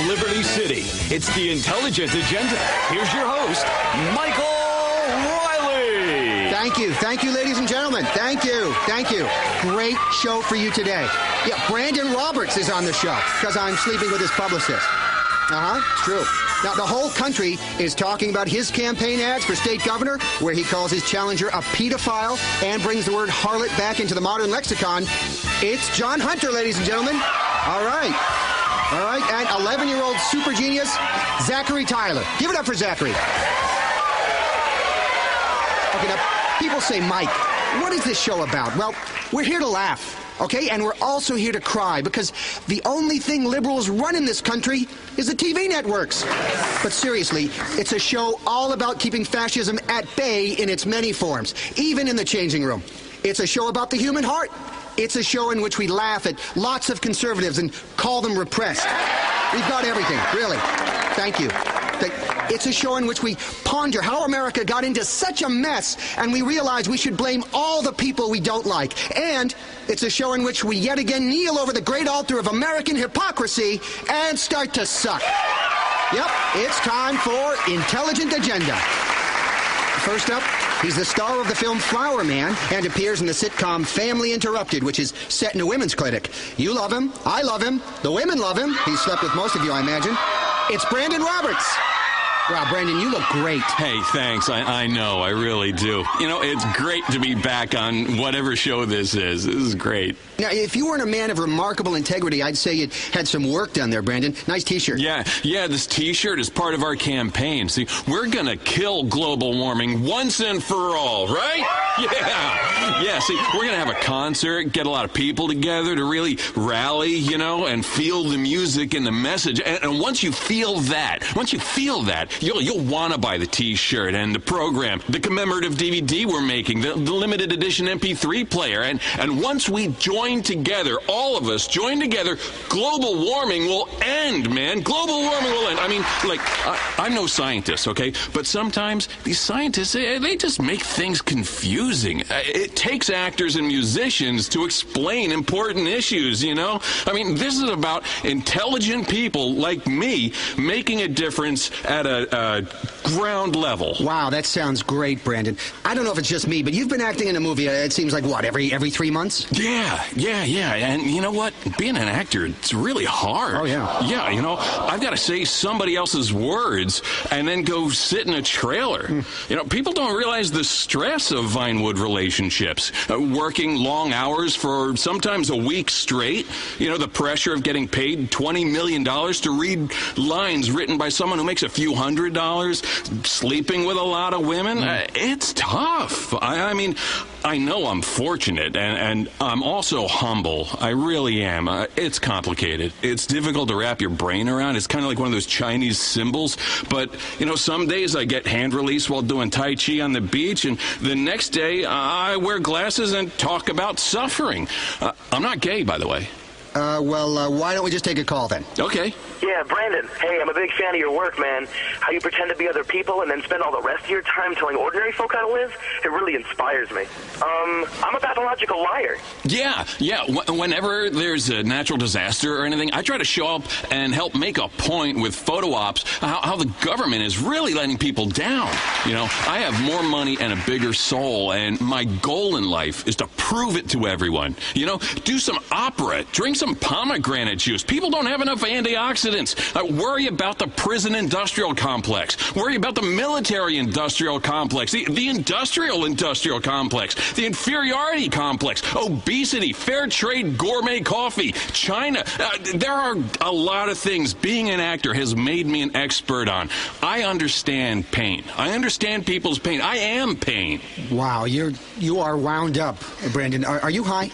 Liberty City. It's the Intelligent Agenda. Here's your host, Michael Riley. Thank you, ladies and gentlemen. Thank you. Great show for you today. Yeah, Brandon Roberts is on the show because I'm sleeping with his publicist. It's true. Now, the whole country is talking about his campaign ads for state governor, where he calls his challenger a pedophile and brings the word harlot back into the modern lexicon. It's John Hunter, ladies and gentlemen. All right. And 11-year-old super genius, Zachary Tyler. Give it up for Zachary. Okay, now, people say, Mike, what is this show about? Well, we're here to laugh. Okay, and we're also here to cry because the only thing liberals run in this country is the TV networks. But seriously, it's a show all about keeping fascism at bay in its many forms, even in the changing room. It's a show about the human heart. It's a show in which we laugh at lots of conservatives and call them repressed. We've got everything, really. Thank you. It's a show in which we ponder how America got into such a mess, and we realize we should blame all the people we don't like. And it's a show in which we yet again kneel over the great altar of American hypocrisy and start to suck. Yep, it's time for Intelligent Agenda. First up, he's the star of the film Flower Man and appears in the sitcom Family Interrupted, which is set in a women's clinic. You love him. I love him. The women love him. He's slept with most of you, I imagine. It's Brandon Roberts. Wow, Brandon, you look great. Hey, thanks. I know. I really do. You know, it's great to be back on whatever show this is. This is great. Now, if you weren't a man of remarkable integrity, I'd say you'd had some work done there, Brandon. Nice T-shirt. Yeah, this T-shirt is part of our campaign. See, we're going to kill global warming once and for all, right? Yeah, see, we're going to have a concert, get a lot of people together to really rally, and feel the music and the message. And once you feel that, you'll want to buy the T-shirt and the program, the commemorative DVD we're making, the limited edition MP3 player. And once we join together, all of us join together, global warming will end, man. Global warming will end. I mean, I'm no scientist, okay? But sometimes these scientists, they just make things confusing. It takes actors and musicians to explain important issues, I mean, this is about intelligent people like me making a difference at a ground level. Wow, that sounds great, Brandon. I don't know if it's just me, but you've been acting in a movie, it seems like, what, every 3 months? Yeah. And you know what? Being an actor, it's really hard. Oh, yeah. Yeah, I've got to say somebody else's words and then go sit in a trailer. People don't realize the stress of Vinewood relationships. Working long hours for sometimes a week straight. The pressure of getting paid $20 million to read lines written by someone who makes a few $100s, sleeping with a lot of women. It's tough. I mean, I know I'm fortunate, and I'm also humble. I really am. It's complicated. It's difficult to wrap your brain around. It's kind of like one of those Chinese symbols. But, some days I get hand release while doing Tai Chi on the beach, and the next day I wear glasses and talk about suffering. I'm not gay, by the way. Why don't we just take a call then? Okay. Yeah, Brandon, hey, I'm a big fan of your work, man. How you pretend to be other people and then spend all the rest of your time telling ordinary folk how to live, it really inspires me. I'm a pathological liar. Yeah. Whenever there's a natural disaster or anything, I try to show up and help make a point with photo ops how the government is really letting people down. I have more money and a bigger soul, and my goal in life is to prove it to everyone. Do some opera, drink some pomegranate juice. People don't have enough antioxidants. Worry about the prison industrial complex. Worry about the military industrial complex, the industrial complex, the inferiority complex, obesity, fair trade gourmet coffee, China. There are a lot of things being an actor has made me an expert on. I understand pain. I understand people's pain. I am pain. Wow, you are wound up, Brandon. Are you high?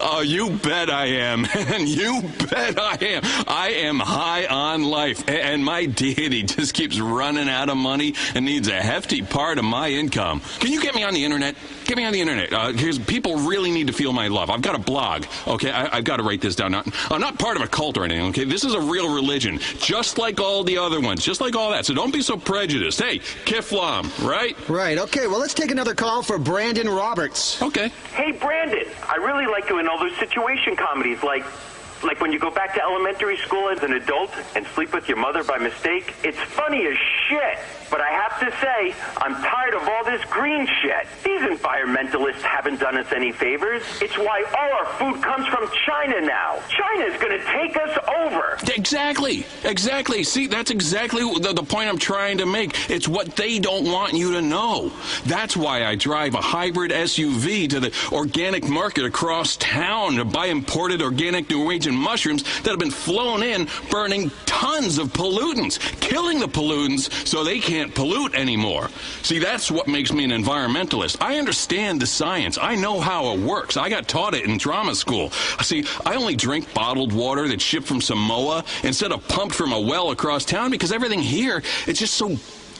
Oh, you bet I am. And you bet I am. I am high on life. And my deity just keeps running out of money and needs a hefty part of my income. Can you get me on the internet? Get me on the internet. People really need to feel my love. I've got a blog. Okay, I've got to write this down. I'm not part of a cult or anything, okay? This is a real religion, just like all the other ones, just like all that. So don't be so prejudiced. Hey, Kiflam, right? Right, okay. Well, let's take another call for Brandon Roberts. Okay. Hey, Brandon, I really like doing all those situation comedies like Like when you go back to elementary school as an adult and sleep with your mother by mistake. It's funny as shit. But I have to say, I'm tired of all this green shit. These environmentalists haven't done us any favors. It's why all our food comes from China now. China's going to take us over. Exactly. See, that's exactly the point I'm trying to make. It's what they don't want you to know. That's why I drive a hybrid SUV to the organic market across town to buy imported organic Norwegian mushrooms that have been flown in, burning tons of pollutants, killing the pollutants so they can't pollute anymore. See, that's what makes me an environmentalist. I understand the science. I know how it works. I got taught it in drama school. See, I only drink bottled water that's shipped from Samoa instead of pumped from a well across town because everything here, it's just so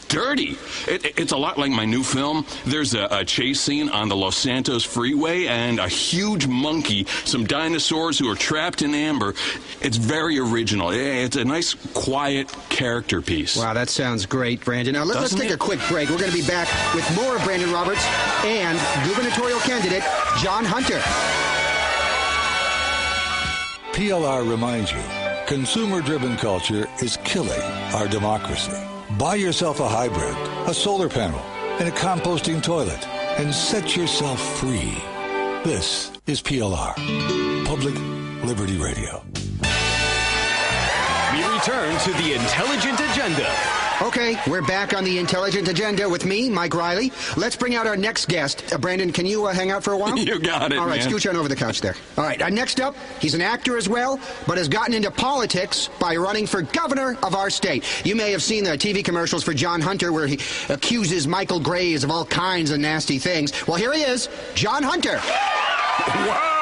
dirty. It's a lot like my new film. There's a chase scene on the Los Santos freeway and a huge monkey, some dinosaurs who are trapped in amber. It's very original. It's a nice, quiet character piece. Wow, that sounds great, Brandon. Now, let's take a quick break. We're going to be back with more of Brandon Roberts and gubernatorial candidate John Hunter. PLR reminds you, consumer-driven culture is killing our democracy. Buy yourself a hybrid, a solar panel, and a composting toilet, and set yourself free. This is PLR, Public Liberty Radio. We return to the Intelligent Agenda. Okay, we're back on the Intelligent Agenda with me, Mike Riley. Let's bring out our next guest. Brandon, can you hang out for a while? You got it, All right, man. scooch on over the couch there. All right, next up, he's an actor as well, but has gotten into politics by running for governor of our state. You may have seen the TV commercials for John Hunter where he accuses Michael Graves of all kinds of nasty things. Well, here he is, John Hunter. Wow!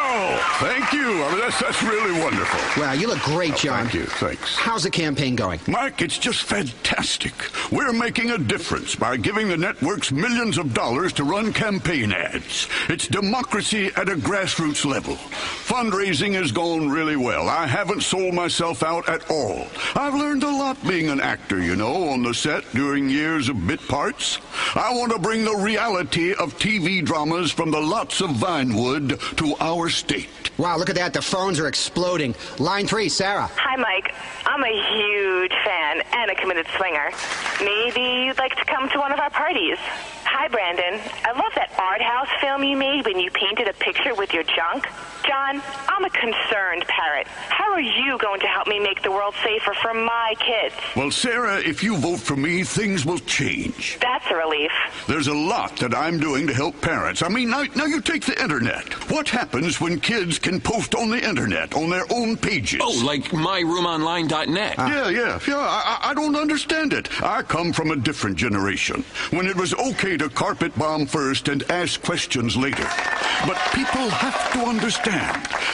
Thank you. I mean, that's really wonderful. Wow, you look great, John. Thank you. Thanks. How's the campaign going? Mike, it's just fantastic. We're making a difference by giving the networks millions of dollars to run campaign ads. It's democracy at a grassroots level. Fundraising has gone really well. I haven't sold myself out at all. I've learned a lot being an actor, you know, on the set during years of bit parts. I want to bring the reality of TV dramas from the lots of Vinewood to our state. Wow, look at that. The phones are exploding. Line 3, Sarah. Hi, Mike. I'm a huge fan and a committed swinger. Maybe you'd like to come to one of our parties. Hi, Brandon. I love that art house film you made when you painted a picture with your junk. John, I'm a concerned parent. How are you going to help me make the world safer for my kids? Well, Sarah, if you vote for me, things will change. That's a relief. There's a lot that I'm doing to help parents. I mean, now you take the internet. What happens when kids can post on the internet, on their own pages? Oh, like myroomonline.net. Yeah. I don't understand it. I come from a different generation, when it was okay to carpet bomb first and ask questions later. But people have to understand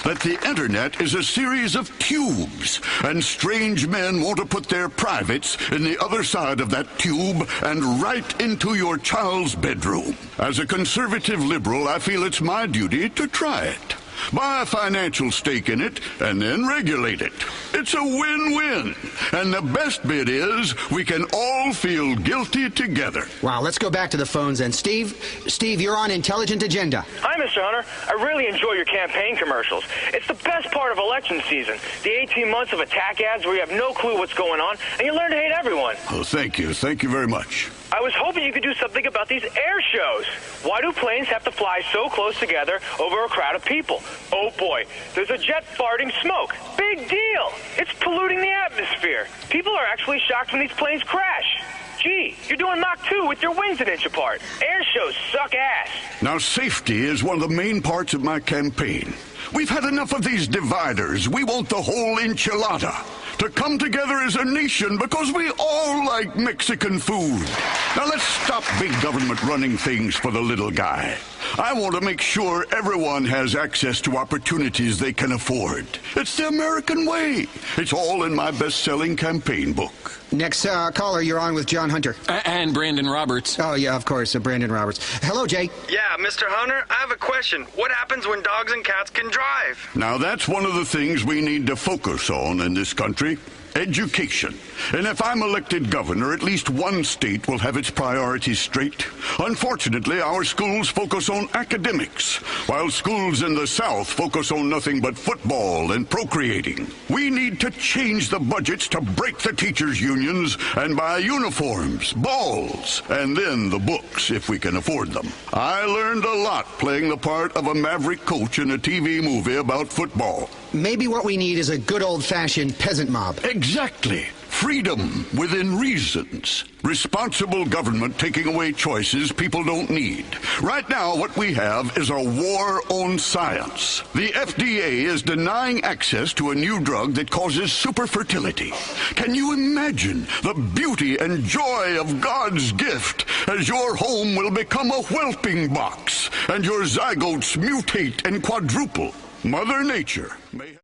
that the internet is a series of tubes, and strange men want to put their privates in the other side of that tube and right into your child's bedroom. As a conservative liberal, I feel it's my duty to try it. Buy a financial stake in it, and then regulate it. It's a win-win. And the best bit is we can all feel guilty together. Wow, let's go back to the phones then. Steve, you're on Intelligent Agenda. Hi, Mr. Hunter. I really enjoy your campaign commercials. It's the best part of election season. The 18 months of attack ads where you have no clue what's going on, and you learn to hate everyone. Oh, thank you. Thank you very much. I was hoping you could do something about these air shows. Why do planes have to fly so close together over a crowd of people? Oh boy, there's a jet farting smoke. Big deal. It's polluting the atmosphere. People are actually shocked when these planes crash. Gee, you're doing Mach 2 with your wings an inch apart. Air shows suck ass. Now, safety is one of the main parts of my campaign. We've had enough of these dividers. We want the whole enchilada to come together as a nation because we all like Mexican food. Now, let's stop big government running things for the little guy. I want to make sure everyone has access to opportunities they can afford. It's the American way. It's all in my best-selling campaign book. Next caller, you're on with John Hunter. And Brandon Roberts. Oh, yeah, of course, Brandon Roberts. Hello, Jay. Yeah, Mr. Hunter, I have a question. What happens when dogs and cats can drive? Now, that's one of the things we need to focus on in this country. education. And if I'm elected governor, at least one state will have its priorities straight. Unfortunately, our schools focus on academics, while schools in the South focus on nothing but football and procreating. We need to change the budgets to break the teachers' unions and buy uniforms, balls, and then the books if we can afford them. I learned a lot playing the part of a maverick coach in a TV movie about football. Maybe what we need is a good old-fashioned peasant mob. Exactly. Freedom within reasons. Responsible government taking away choices people don't need. Right now, what we have is a war on science. The FDA is denying access to a new drug that causes superfertility. Can you imagine the beauty and joy of God's gift as your home will become a whelping box and your zygotes mutate and quadruple? Mother Nature may